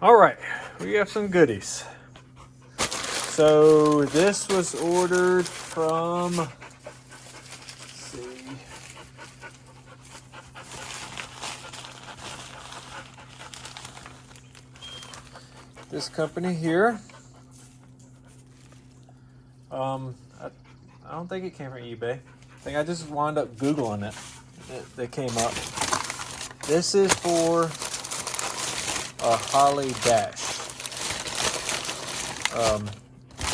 All right, we have some goodies. So this was ordered from, let's see, this company here. I don't think it came from eBay. I think I just wound up Googling it. That came up. This is for a Holley dash.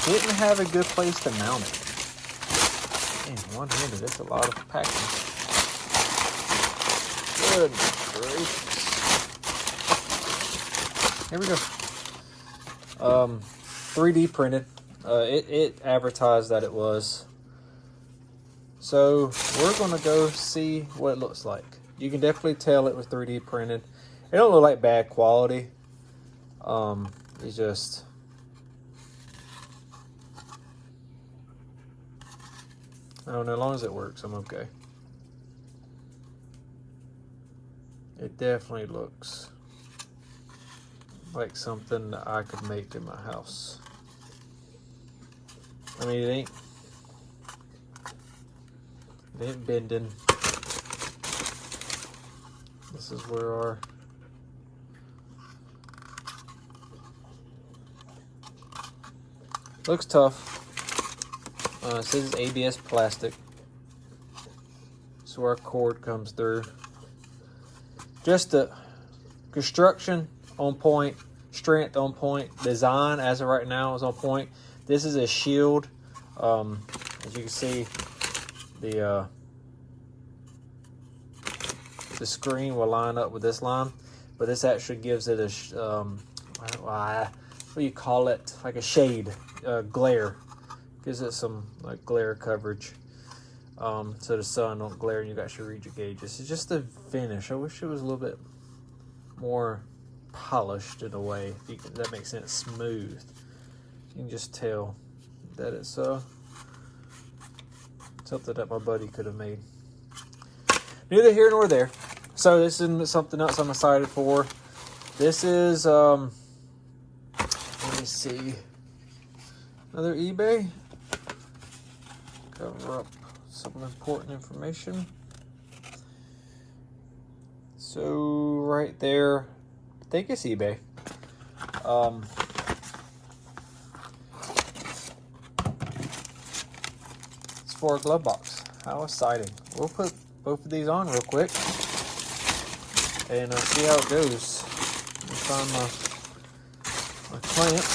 Didn't have a good place to mount it. Man, one-handed, it's a lot of packing. Good gracious. Here we go. 3D printed. It advertised that it was. So we're gonna go see what it looks like. You can definitely tell it was 3D printed. It don't look like bad quality. It's just, I don't know, as long as it works, I'm okay. It definitely looks like something that I could make in my house. I mean, it ain't bending. This is where our looks tough. It says it's ABS plastic. So our cord comes through. Just the construction on point, strength on point, design as of right now is on point. This is a shield. As you can see, the screen will line up with this line, but this actually gives it a what do you call it? Like a shade, glare. Gives it some like glare coverage, so the sun don't glare and you got your read your gauges. It's just the finish. I wish it was a little bit more polished in a way. If that makes sense, smooth. You can just tell that it's something that my buddy could have made. Neither here nor there. So this isn't something else I'm excited for. This is let me see, another eBay. Cover up some important information. So right there, I think it's eBay. It's for a glove box. How exciting. We'll put both of these on real quick and see how it goes. Let me find my clamp.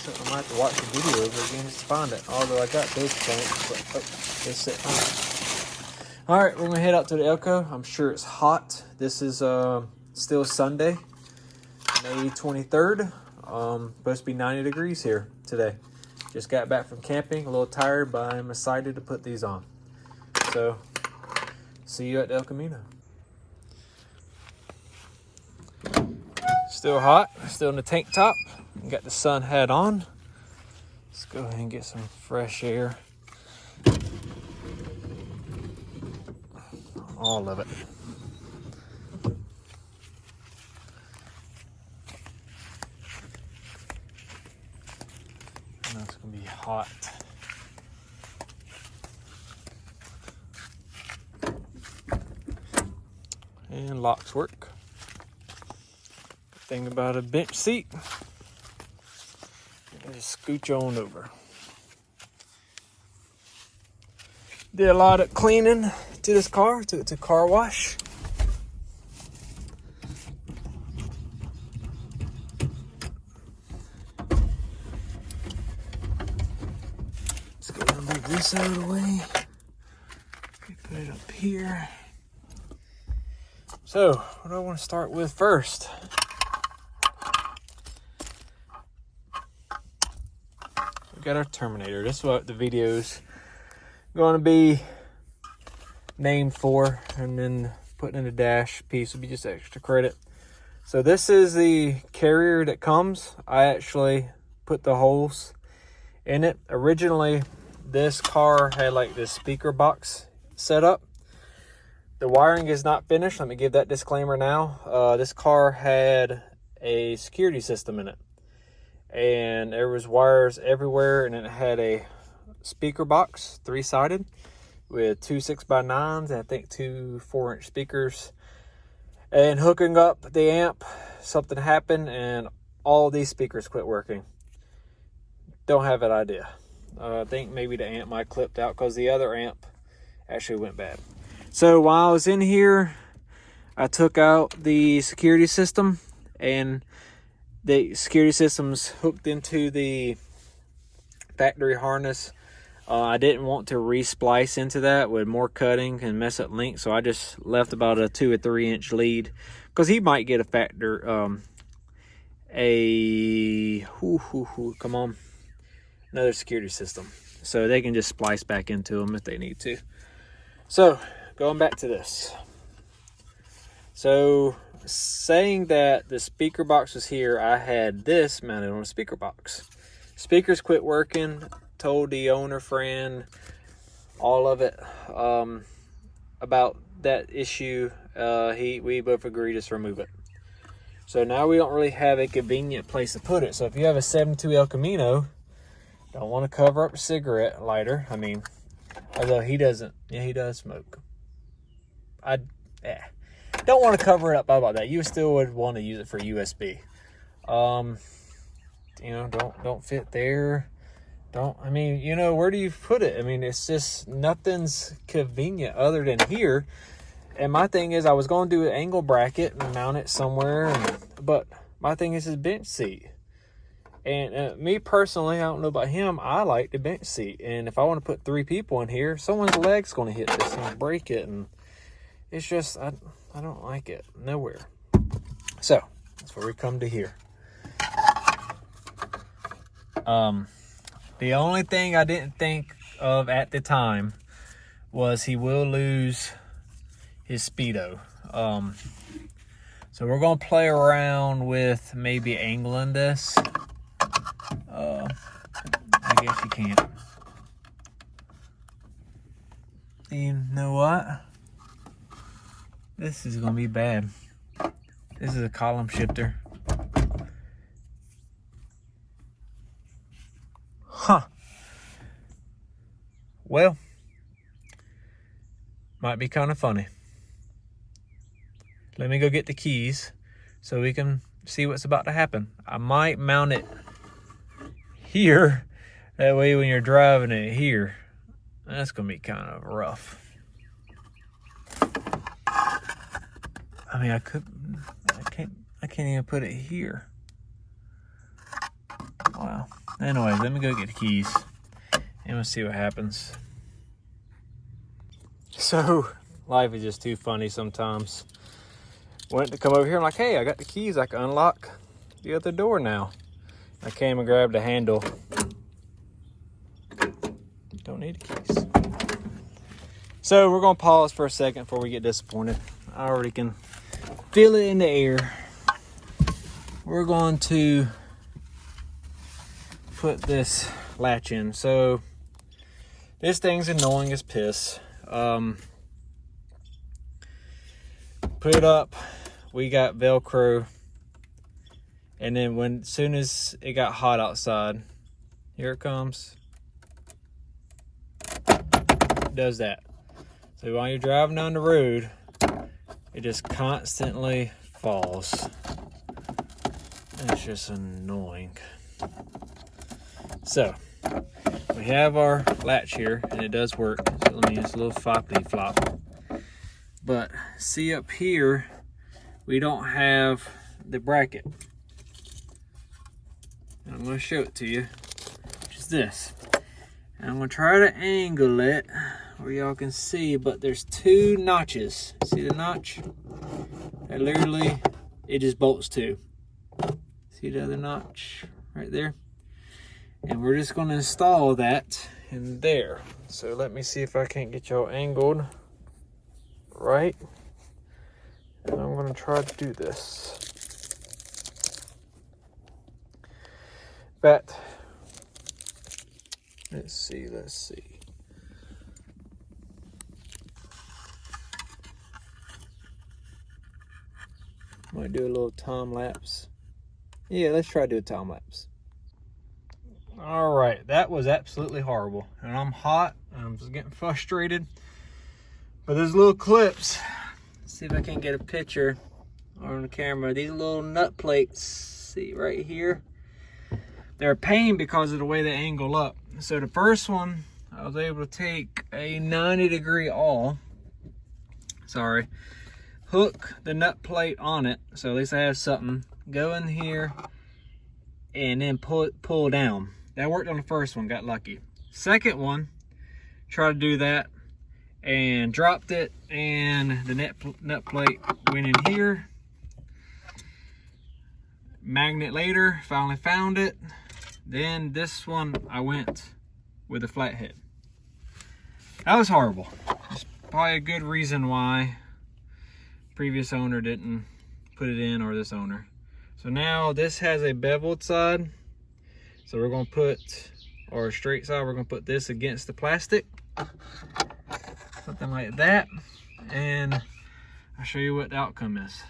I might have to watch the video over again just to find it. Although I got those clamps, but they sit on. Alright, we're going to head out to the Elko. I'm sure it's hot. This is still Sunday, May 23rd. Supposed to be 90 degrees here today. Just got back from camping, a little tired, but I'm excited to put these on. So, see you at El Camino. Still hot, still in the tank top. Got the sun hat on. Let's go ahead and get some fresh air. All of it. And it's gonna be hot. And locks work. Good thing about a bench seat, just scooch on over. Did a lot of cleaning to this car, took it to car wash. Let's go ahead and move this out of the way. Put it up here. So, what do I want to start with first? We got our Terminator. This is what the video's going to be named for, and then putting in the dash piece will be just extra credit. So this is the carrier that comes. I actually put the holes in it. Originally, this car had like this speaker box set up. The wiring is not finished. Let me give that disclaimer now. This car had a security system in it. And there was wires everywhere, and it had a speaker box, 3-sided, with 2 6x9s and I think 2 4-inch speakers. And hooking up the amp, something happened and all these speakers quit working. Don't have an idea. I think maybe the amp might clipped out because the other amp actually went bad. So while I was in here, I took out the security system, and the security system's hooked into the factory harness. I didn't want to re-splice into that with more cutting and mess up links, so I just left about a 2 or 3 inch lead, because he might get a factor, come on, another security system, so they can just splice back into them if they need to. So going back to this, so saying that the speaker box was here, I had this mounted on a speaker box. Speakers quit working. Told the owner friend all of it about that issue. We both agreed to just remove it. So now we don't really have a convenient place to put it. So if you have a 72 El Camino, don't want to cover up a cigarette lighter. I mean, although he doesn't, yeah, he does smoke. Don't want to cover it up. How about that? You still would want to use it for USB. You know, don't fit there. I mean, you know, where do you put it? I mean, it's just, nothing's convenient other than here. And my thing is, I was going to do an angle bracket and mount it somewhere, but my thing is his bench seat. And me personally, I don't know about him, I like the bench seat. And if I want to put 3 people in here, someone's leg's going to hit this and break it. And it's just, I don't like it nowhere. So that's where we come to here. The only thing I didn't think of at the time was he will lose his speedo. So we're gonna play around with maybe angling this. I guess you can't. You know what? This is gonna be bad. This is a column shifter. Huh. Well, might be kind of funny. Let me go get the keys so we can see what's about to happen. I might mount it here. That way when you're driving it here, that's going to be kind of rough. I mean, I can't even put it here. Wow. Anyways, let me go get the keys and we'll see what happens. So, life is just too funny sometimes. Went to come over here, I'm like, hey, I got the keys, I can unlock the other door now. I came and grabbed the handle. Don't need the keys. So we're gonna pause for a second before we get disappointed. I already can feel it in the air. We're going to put this latch in. So this thing's annoying as piss. Put it up, we got Velcro, and then as soon as it got hot outside, here it comes, it does that. So while you're driving down the road, it just constantly falls. It's just annoying. So we have our latch here, and it does work. So let me just a little floppy flop. But see up here, we don't have the bracket. And I'm going to show it to you, which is this. And I'm going to try to angle it where y'all can see, but there's 2 notches. See the notch? That literally, it just bolts to. See the other notch right there? And we're just going to install that in there. So let me see if I can't get y'all angled right. And I'm going to try to do this. But let's see. Might do a little time lapse. Yeah, let's try to do a time lapse. All right, that was absolutely horrible. And I'm hot, and I'm just getting frustrated. But those little clips, let's see if I can get a picture on the camera. These little nut plates, see right here? They're a pain because of the way they angle up. So the first one, I was able to take a 90-degree awl, hook the nut plate on it, so at least I have something, go in here, and then pull down. That worked on the first one, got lucky. Second one, tried to do that, and dropped it, and the nut plate went in here. Magnet later, finally found it. Then this one, I went with a flathead. That was horrible. It's probably a good reason why previous owner didn't put it in, or this owner. So now this has a beveled side. So we're gonna put, or a straight side, we're gonna put this against the plastic. Something like that. And I'll show you what the outcome is.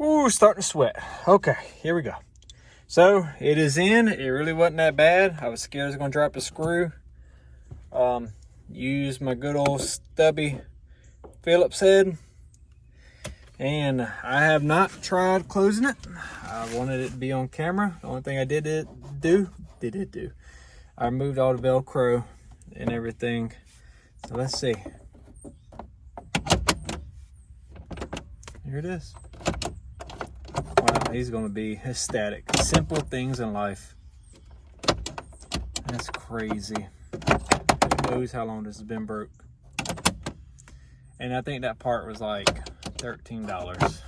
Ooh, starting to sweat. Okay, here we go. So it is in. It really wasn't that bad. I was scared I was gonna drop a screw. Use my good old stubby Phillips head. And I have not tried closing it. I wanted it to be on camera. The only thing I did do, I removed all the Velcro and everything. So let's see. Here it is. Wow, he's gonna be ecstatic. Simple things in life. That's crazy. Who knows how long this has been broke. And I think that part was like $13.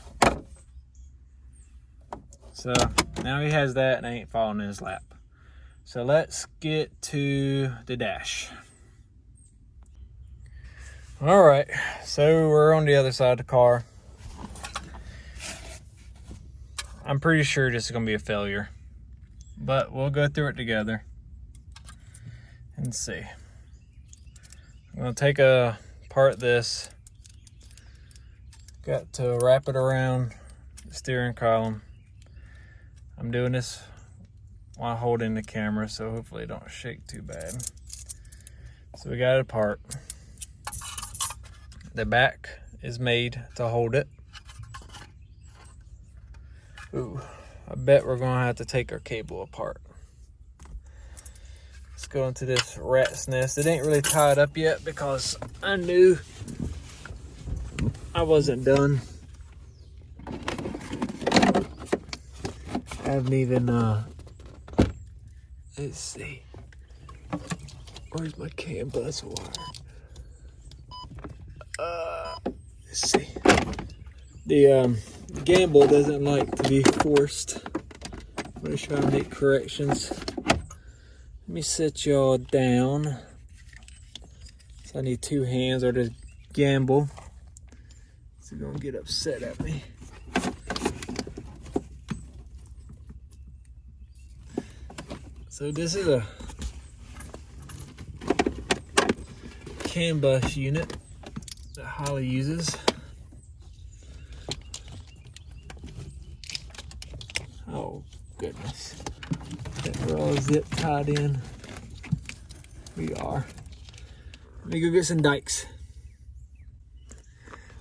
So now he has that and I ain't falling in his lap. So let's get to the dash. All right, so we're on the other side of the car. I'm pretty sure this is gonna be a failure, but we'll go through it together and see. I'm gonna take apart this. Got to wrap it around the steering column. I'm doing this while holding the camera, so hopefully it don't shake too bad. So we got it apart. The back is made to hold it. Ooh, I bet we're gonna have to take our cable apart. Let's go into this rat's nest. It ain't really tied up yet because I knew I wasn't done. I haven't even, let's see. Where's my CAN bus wire? Let's see. The gimbal doesn't like to be forced. I'm gonna try to make corrections. Let me set y'all down. So I need two hands or the gimbal. So you're gonna get upset at me. So this is a CAN bus unit that Holley uses. Oh goodness. I think we're all zip tied in. We are. Let me go get some dikes.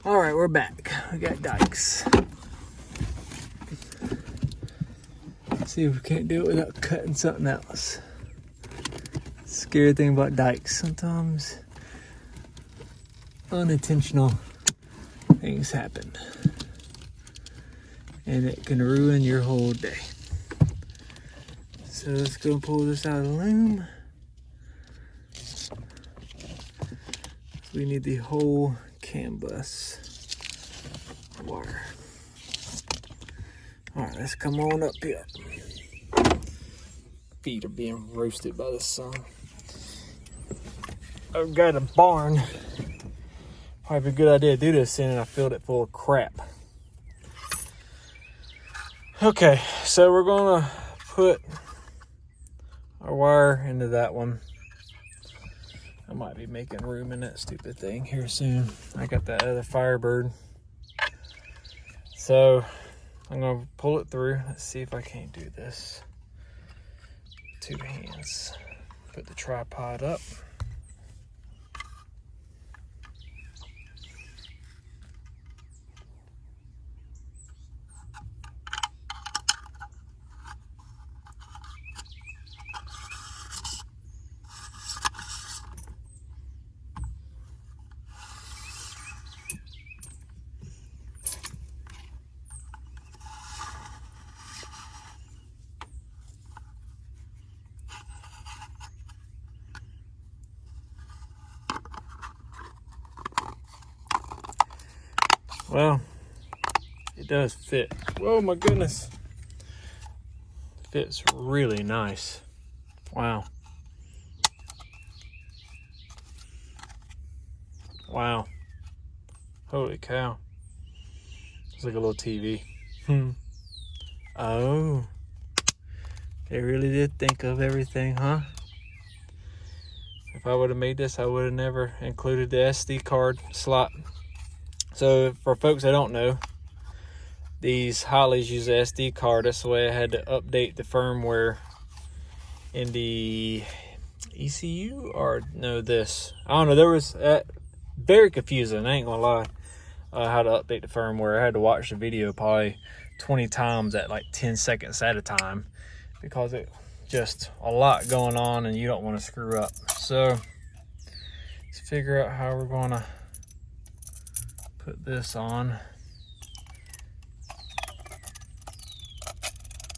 All right, we're back. We got dikes. Let's see if we can't do it without cutting something else. Scary thing about dikes, sometimes unintentional things happen. And it can ruin your whole day. So let's go pull this out of the loom. So we need the whole CAN bus wire. All right, let's come on up here. Feet are being roasted by the sun. I've got a barn. Probably a good idea to do this in, and I filled it full of crap. Okay, so we're gonna put our wire into that one. I might be making room in that stupid thing here soon. I got that other Firebird. So I'm gonna pull it through. Let's see if I can't do this. 2 hands. Put the tripod up. Well, it does fit. Oh my goodness. Fits really nice. Wow. Wow. Holy cow. It's like a little TV. Oh. They really did think of everything, huh? If I would have made this, I would have never included the SD card slot. So for folks that don't know, these Holleys use the SD card. That's the way I had to update the firmware in the ECU, or no, this. I don't know. There was very confusing. I ain't gonna lie. How to update the firmware. I had to watch the video probably 20 times at like 10 seconds at a time, because it just a lot going on and you don't want to screw up. So let's figure out how we're gonna put this on.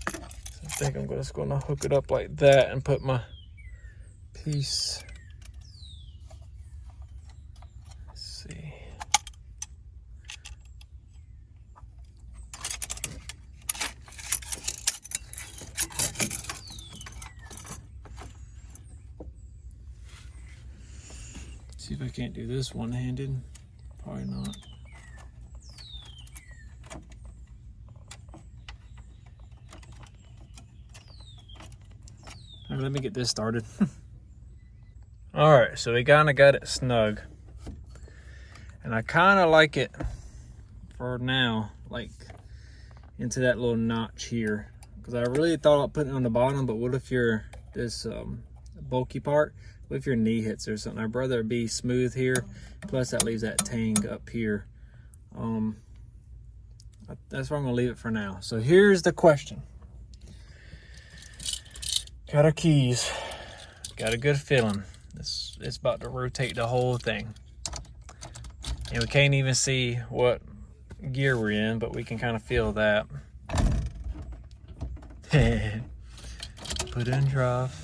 So I think I'm just gonna hook it up like that and put my piece. Let's see. See if I can't do this one-handed. Probably not. All right, let me get this started. All right, so we kind of got it snug. And I kind of like it for now, like into that little notch here. Because I really thought about putting it on the bottom, but what if you're this bulky part? What if your knee hits or something? I'd rather it be smooth here. Plus that leaves that tang up here. That's where I'm gonna leave it for now. So here's the question. Got our keys. Got a good feeling. It's about to rotate the whole thing. And we can't even see what gear we're in, but we can kind of feel that. Put in drive.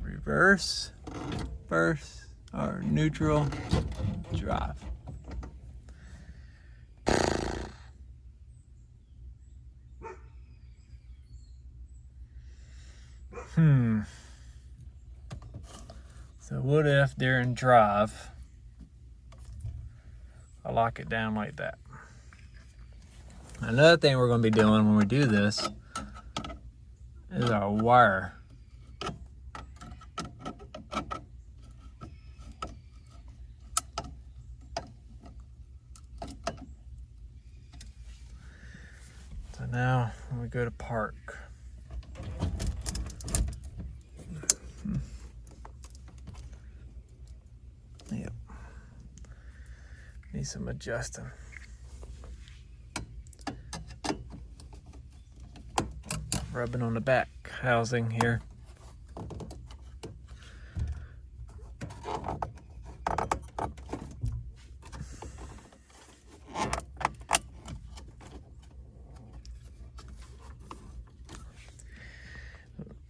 Reverse, first, or neutral, drive. So what if during drive, I lock it down like that? Another thing we're going to be doing when we do this is our wire. So now when we go to park, yep, need some adjusting. Rubbing on the back housing here.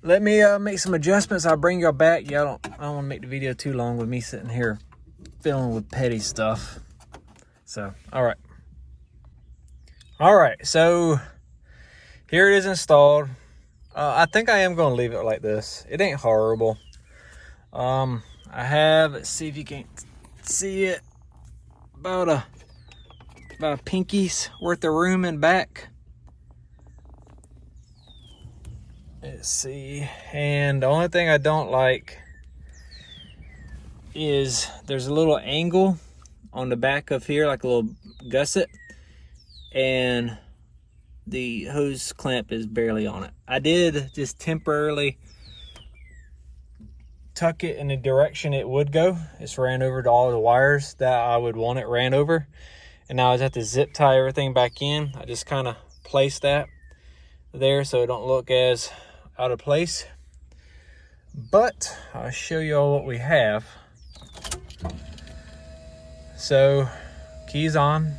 Let me make some adjustments. I'll bring y'all back. I don't want to make the video too long with me sitting here filling with petty stuff. So, all right. So here it is installed. I think I am going to leave it like this. It ain't horrible. I have, let's see if you can see it, about a pinky's worth of room in back. Let's see. And the only thing I don't like is there's a little angle on the back of here, like a little gusset, and the hose clamp is barely on it. I did just temporarily tuck it in the direction it would go. It's ran over to all the wires that I would want it ran over. And now I just have to zip tie everything back in. I just kind of place that there so it don't look as out of place. But I'll show you all what we have. So keys on,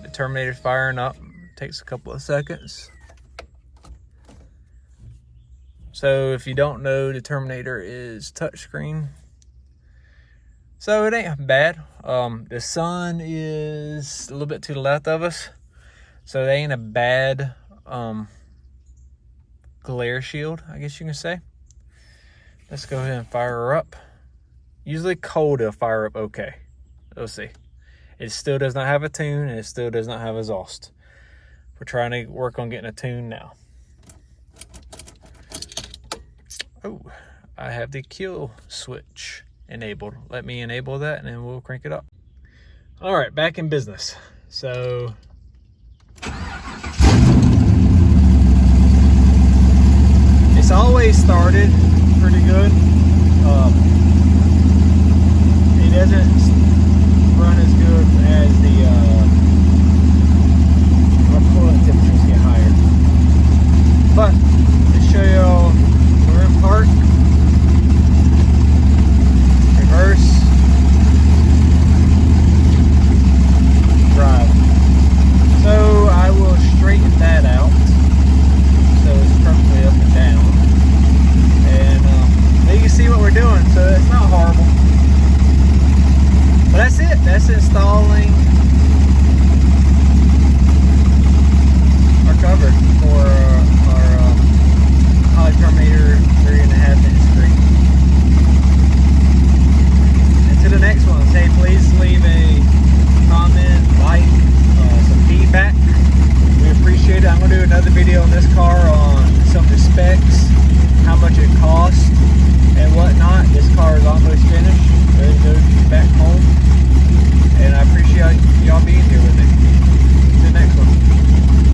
the Terminator's firing up. Takes a couple of seconds. So if you don't know, the Terminator is touchscreen. So it ain't bad. The sun is a little bit to the left of us, so it ain't a bad glare shield, I guess you can say. Let's go ahead and fire her up. Usually cold it'll fire up okay. We'll see. It still does not have a tune, and it still does not have exhaust. We're trying to work on getting a tune now. Oh, I have the kill switch enabled. Let me enable that and then we'll crank it up. All right, back in business. So it's always started pretty good. It doesn't run as good as the